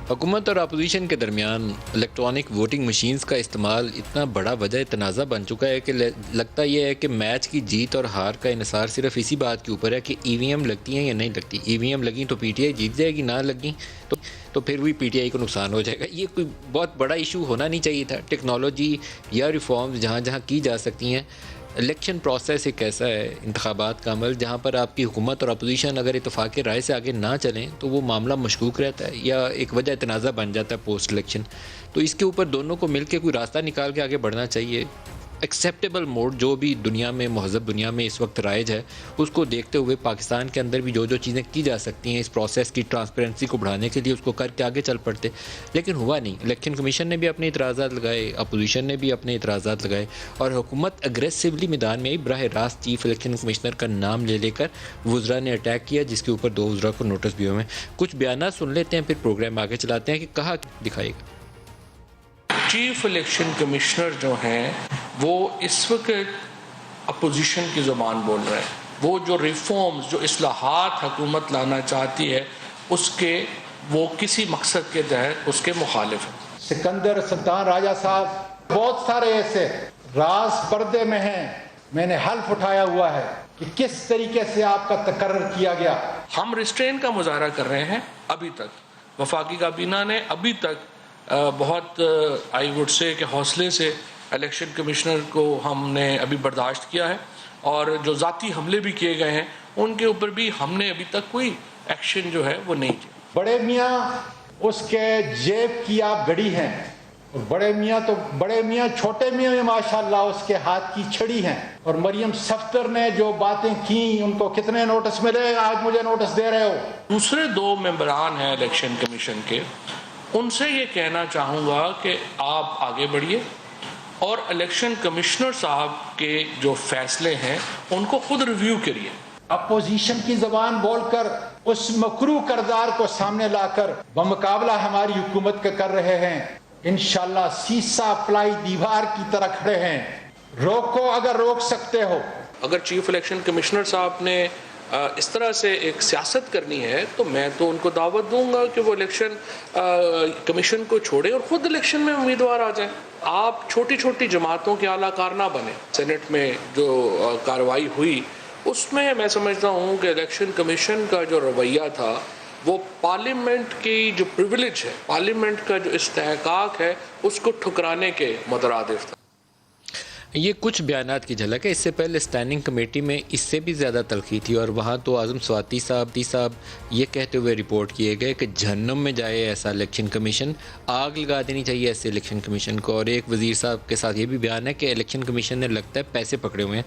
حکومت اور اپوزیشن کے درمیان الیکٹرانک ووٹنگ مشینز کا استعمال اتنا بڑا وجہ تنازع بن چکا ہے کہ لگتا یہ ہے کہ میچ کی جیت اور ہار کا انحصار صرف اسی بات کے اوپر ہے کہ ای وی ایم لگتی ہیں یا نہیں لگتی. ای وی ایم لگیں تو پی ٹی آئی جیت جائے گی، نہ لگیں تو پھر بھی پی ٹی آئی کو نقصان ہو جائے گا. یہ کوئی بہت بڑا ایشو ہونا نہیں چاہیے تھا. ٹیکنالوجی یا ریفارمز جہاں جہاں کی جا سکتی ہیں. الیکشن پروسیس ایک ایسا ہے، انتخابات کا عمل، جہاں پر آپ کی حکومت اور اپوزیشن اگر اتفاق رائے سے آگے نہ چلیں تو وہ معاملہ مشکوک رہتا ہے یا ایک وجہ تنازع بن جاتا ہے پوسٹ الیکشن. تو اس کے اوپر دونوں کو مل کے کوئی راستہ نکال کے آگے بڑھنا چاہیے. ایکسیپٹیبل موڈ جو بھی دنیا میں، مہذب دنیا میں اس وقت رائج ہے، اس کو دیکھتے ہوئے پاکستان کے اندر بھی جو چیزیں کی جا سکتی ہیں اس پروسیس کی ٹرانسپیرنسی کو بڑھانے کے لیے اس کو کر کے آگے چل پڑتے. لیکن ہوا نہیں. الیکشن کمیشن نے بھی اپنے اعتراضات لگائے، اپوزیشن نے بھی اپنے اعتراضات لگائے، اور حکومت اگریسولی میدان میں آئی. براہ راست چیف الیکشن کمشنر کا نام لے کر وزراء نے اٹیک کیا، جس کے اوپر 2 وزراء کو نوٹس بھی ہوئے ہیں. کچھ بیانات سن لیتے ہیں، پھر پروگرام آگے چلاتے ہیں کہ کہا دکھائے گا. چیف الیکشن کمشنر جو ہیں وہ اس وقت اپوزیشن کی زبان بول رہے ہیں. وہ جو ریفارمز، جو اصلاحات حکومت لانا چاہتی ہے، اس کے وہ کسی مقصد کے تحت اس کے مخالف ہیں. سکندر سلطان راجہ صاحب، بہت سارے ایسے راز پردے میں ہیں. میں نے حلف اٹھایا ہوا ہے کہ کس طریقے سے آپ کا تقرر کیا گیا. ہم ریسٹرین کا مظاہرہ کر رہے ہیں. ابھی تک وفاقی کابینہ نے ابھی تک بہت آئی وڈ سے کہ حوصلے سے الیکشن کمشنر کو ہم نے ابھی برداشت کیا ہے، اور جو ذاتی حملے بھی کیے گئے ہیں ان کے اوپر بھی ہم نے ابھی تک کوئی ایکشن جو ہے وہ نہیں کیا. بڑے میاں اس کے جیب کی آپ گھڑی ہیں، اور بڑے میاں چھوٹے میاں میں ماشاءاللہ اس کے ہاتھ کی چھڑی ہیں. اور مریم صفدر نے جو باتیں کی، ان کو کتنے نوٹس ملے؟ آج مجھے نوٹس دے رہے ہو. دوسرے 2 ممبران ہیں الیکشن کمیشن کے، ان سے یہ کہنا چاہوں گا کہ آپ آگے بڑھیے اور الیکشن کمشنر صاحب کے جو فیصلے ہیں ان کو خود ریویو کریے. اپوزیشن کی زبان بول کر اس مکروہ کردار کو سامنے لا کر بمقابلہ ہماری حکومت کے کر رہے ہیں. انشاءاللہ سیسا پلائی دیوار کی طرح کھڑے ہیں. روکو اگر روک سکتے ہو. اگر چیف الیکشن کمشنر صاحب نے اس طرح سے ایک سیاست کرنی ہے تو میں تو ان کو دعوت دوں گا کہ وہ الیکشن کمیشن کو چھوڑیں اور خود الیکشن میں امیدوار آ جائیں. آپ چھوٹی چھوٹی جماعتوں کے اعلیٰ کار نہ بنیں. سینٹ میں جو کارروائی ہوئی اس میں میں سمجھتا ہوں کہ الیکشن کمیشن کا جو رویہ تھا وہ پارلیمنٹ کی جو پریویلیج ہے، پارلیمنٹ کا جو استحقاق ہے، اس کو ٹھکرانے کے مترادف تھا. یہ کچھ بیانات کی جھلک ہے. اس سے پہلے اسٹینڈنگ کمیٹی میں اس سے بھی زیادہ تلخی تھی، اور وہاں تو اعظم سواتی صاحب یہ کہتے ہوئے رپورٹ کیے گئے کہ جہنم میں جائے ایسا الیکشن کمیشن، آگ لگا دینی چاہیے ایسے الیکشن کمیشن کو. اور ایک وزیر صاحب کے ساتھ یہ بھی بیان ہے کہ الیکشن کمیشن نے لگتا ہے پیسے پکڑے ہوئے ہیں.